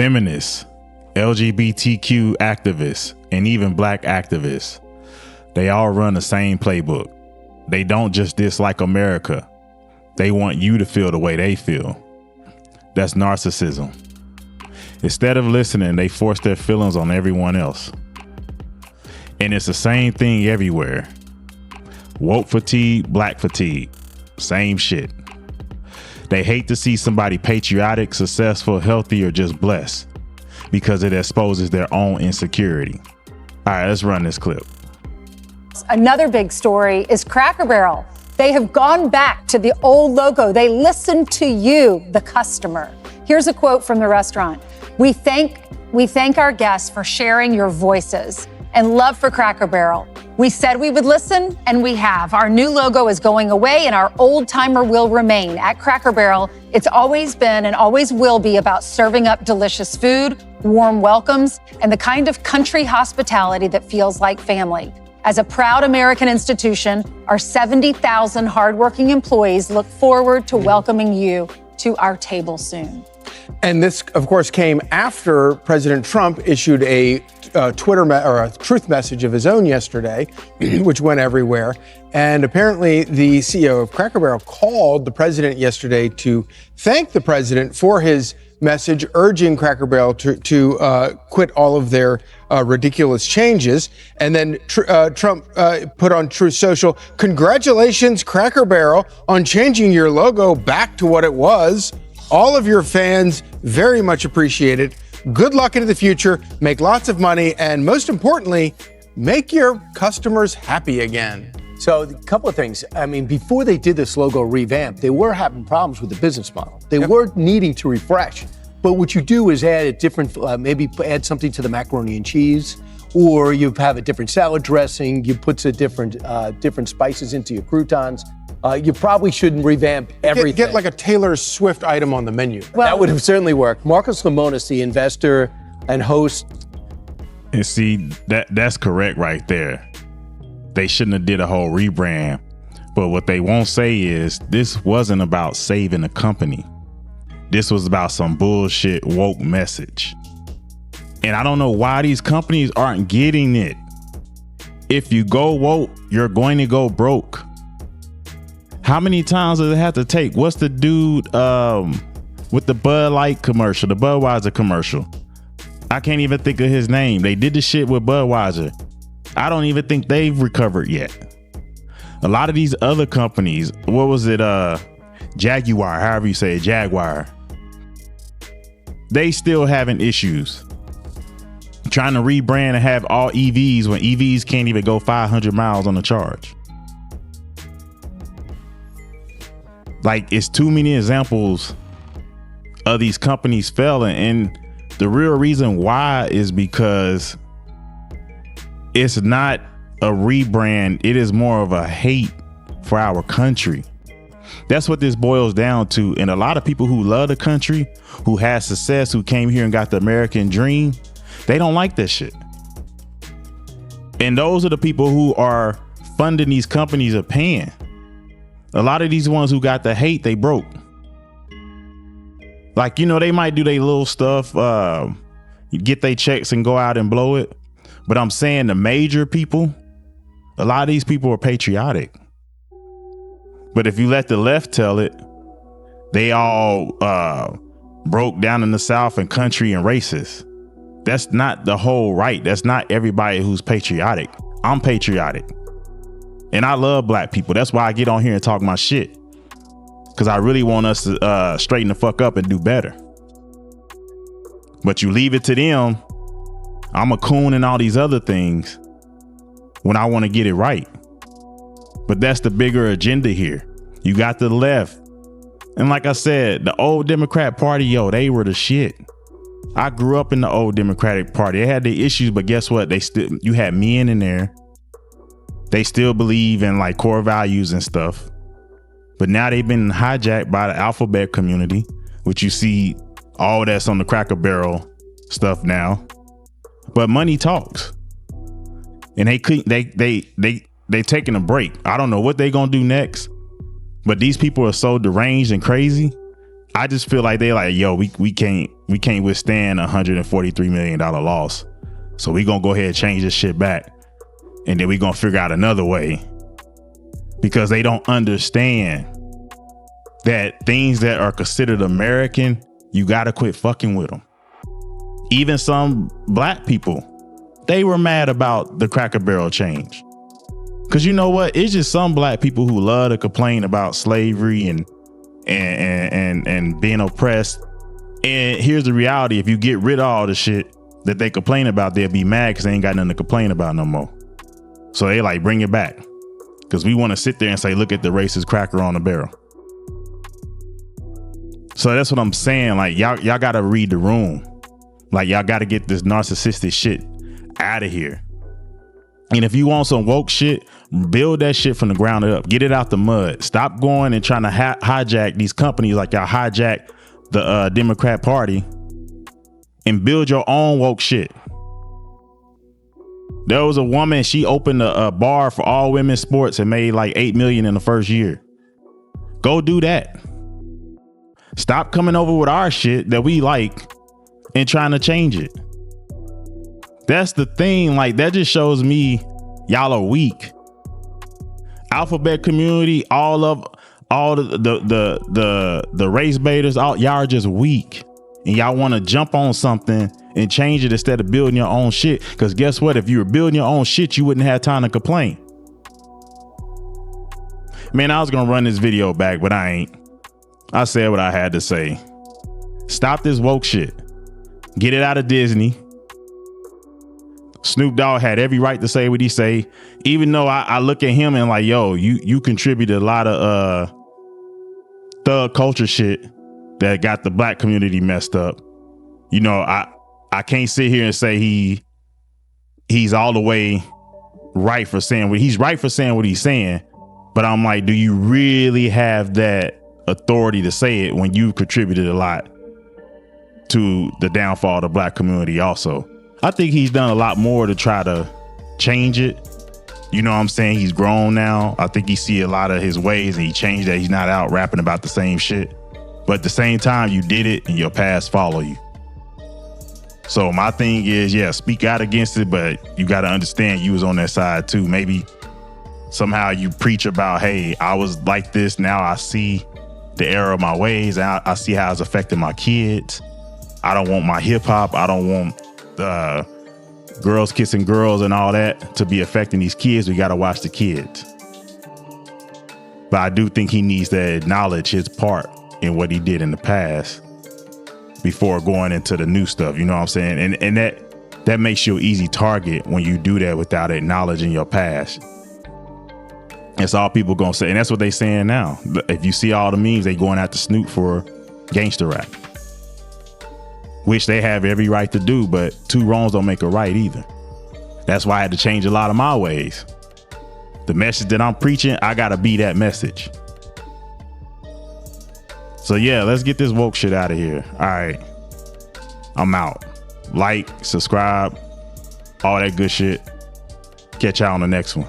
Feminists, LGBTQ activists, and even black activists, they all run the same playbook. They don't just dislike America. They want you to feel the way they feel. That's narcissism. Instead of listening, they force their feelings on everyone else. And it's the same thing everywhere. Woke fatigue, black fatigue, same shit. They hate to see somebody patriotic, successful, healthy, or just blessed because it exposes their own insecurity. All right, let's run this clip. Another big story is Cracker Barrel. They have gone back to the old logo. They listen to you, the customer. Here's a quote from the restaurant. We thank our guests for sharing your voices and love for Cracker Barrel. We said we would listen, and we have. Our new logo is going away, and our old timer will remain. At Cracker Barrel, it's always been and always will be about serving up delicious food, warm welcomes, and the kind of country hospitality that feels like family. As a proud American institution, our 70,000 hardworking employees look forward to welcoming you to our table soon. And this, of course, came after President Trump issued a a truth message of his own yesterday, which went everywhere. And apparently the CEO of Cracker Barrel called the president yesterday to thank the president for his message urging Cracker Barrel to quit all of their ridiculous changes. And then Trump put on Truth Social, "Congratulations, Cracker Barrel, on changing your logo back to what it was. All of your fans very much appreciate it. Good luck into the future, make lots of money, and most importantly, make your customers happy again." So a couple of things. I mean, before they did this logo revamp, they were having problems with the business model. They were needing to refresh. But what you do is add a different, maybe add something to the macaroni and cheese, or you have a different salad dressing, you put some different spices into your croutons. You probably shouldn't revamp everything. Get like a Taylor Swift item on the menu. Well, that would have certainly worked. Marcus Lemonis, the investor and host. And see, that's correct right there. They shouldn't have did a whole rebrand. But what they won't say is this wasn't about saving the company. This was about some bullshit woke message. And I don't know why these companies aren't getting it. If you go woke, you're going to go broke. How many times does it have to take? What's the dude with the Bud Light commercial, the Budweiser commercial? I can't even think of his name. They did the shit with Budweiser. I don't even think they've recovered yet. A lot of these other companies, what was it? Jaguar, however you say it, Jaguar. They still having issues. Trying to rebrand and have all EVs when EVs can't even go 500 miles on the charge. Like, it's too many examples of these companies failing. And the real reason why is because it's not a rebrand. It is more of a hate for our country. That's what this boils down to. And a lot of people who love the country, who had success, who came here and got the American dream, they don't like this shit. And those are the people who are funding these companies are paying. A lot of these ones who got the hate, they broke. Like, you know, they might do their little stuff, get their checks and go out and blow it. But I'm saying the major people, a lot of these people are patriotic. But if you let the left tell it, they all broke down in the South and country and racist. That's not the whole right. That's not everybody who's patriotic. I'm patriotic. And I love black people. That's why I get on here and talk my shit. Because I really want us to straighten the fuck up and do better. But you leave it to them. I'm a coon and all these other things when I want to get it right. But that's the bigger agenda here. You got the left. And like I said, the old Democrat Party, yo, they were the shit. I grew up in the old Democratic Party. They had their issues, but guess what? You had men in there. They still believe in like core values and stuff. But now they've been hijacked by the alphabet community, which you see all that's on the Cracker Barrel stuff now. But money talks. And they taking a break. I don't know what they gonna do next. But these people are so deranged and crazy. I just feel like they're like, yo, we can't withstand $143 million loss. So we gonna go ahead and change this shit back. And then we gonna figure out another way. Because they don't understand that things that are considered American, you gotta quit fucking with them. Even some black people, they were mad about the Cracker Barrel change. Cause you know what? It's just some black people who love to complain about slavery and being oppressed. And here's the reality: if you get rid of all the shit that they complain about, they'll be mad because they ain't got nothing to complain about no more. So they like, bring it back. Because we want to sit there and say, look at the racist cracker on the barrel. So that's what I'm saying. Like, y'all got to read the room. Like, y'all got to get this narcissistic shit out of here. And if you want some woke shit, build that shit from the ground up. Get it out the mud. Stop going and trying to hijack these companies like y'all hijack the Democrat Party, and build your own woke shit. There was a woman, she opened a bar for all women's sports and made like $8 million in the first year. Go do that. Stop coming over with our shit that we like and trying to change it. That's the thing. Like, that just shows me y'all are weak. Alphabet community, all the race baiters, y'all are just weak. And y'all want to jump on something and change it instead of building your own shit. Because guess what? If you were building your own shit, you wouldn't have time to complain. Man, I was going to run this video back, but I ain't. I said what I had to say. Stop this woke shit. Get it out of Disney. Snoop Dogg had every right to say what he say, even though I look at him and like, yo, you contributed a lot of thug culture shit that got the black community messed up. You know, I can't sit here and say he's all the way right for saying what he's right for saying what he's saying, but I'm like, do you really have that authority to say it when you contributed a lot to the downfall of the black community also? I think he's done a lot more to try to change it. You know what I'm saying? He's grown now. I think he see a lot of his ways and he changed that. He's not out rapping about the same shit. But at the same time, you did it and your past follow you. So my thing is, yeah, speak out against it, but you got to understand you was on that side too. Maybe somehow you preach about, hey, I was like this. Now I see the error of my ways. I see how it's affecting my kids. I don't want my hip hop. I don't want girls kissing girls and all that to be affecting these kids. We got to watch the kids. But I do think he needs to acknowledge his part in what he did in the past before going into the new stuff. You know what I'm saying? And that makes you an easy target when you do that without acknowledging your past. That's all people gonna say. And that's what they saying now. If you see all the memes, they going after Snoop for gangster rap, which they have every right to do, but two wrongs don't make a right either. That's why I had to change a lot of my ways. The message that I'm preaching, I gotta be that message. So yeah, let's get this woke shit out of here. All right, I'm out. Like, subscribe, all that good shit. Catch y'all on the next one.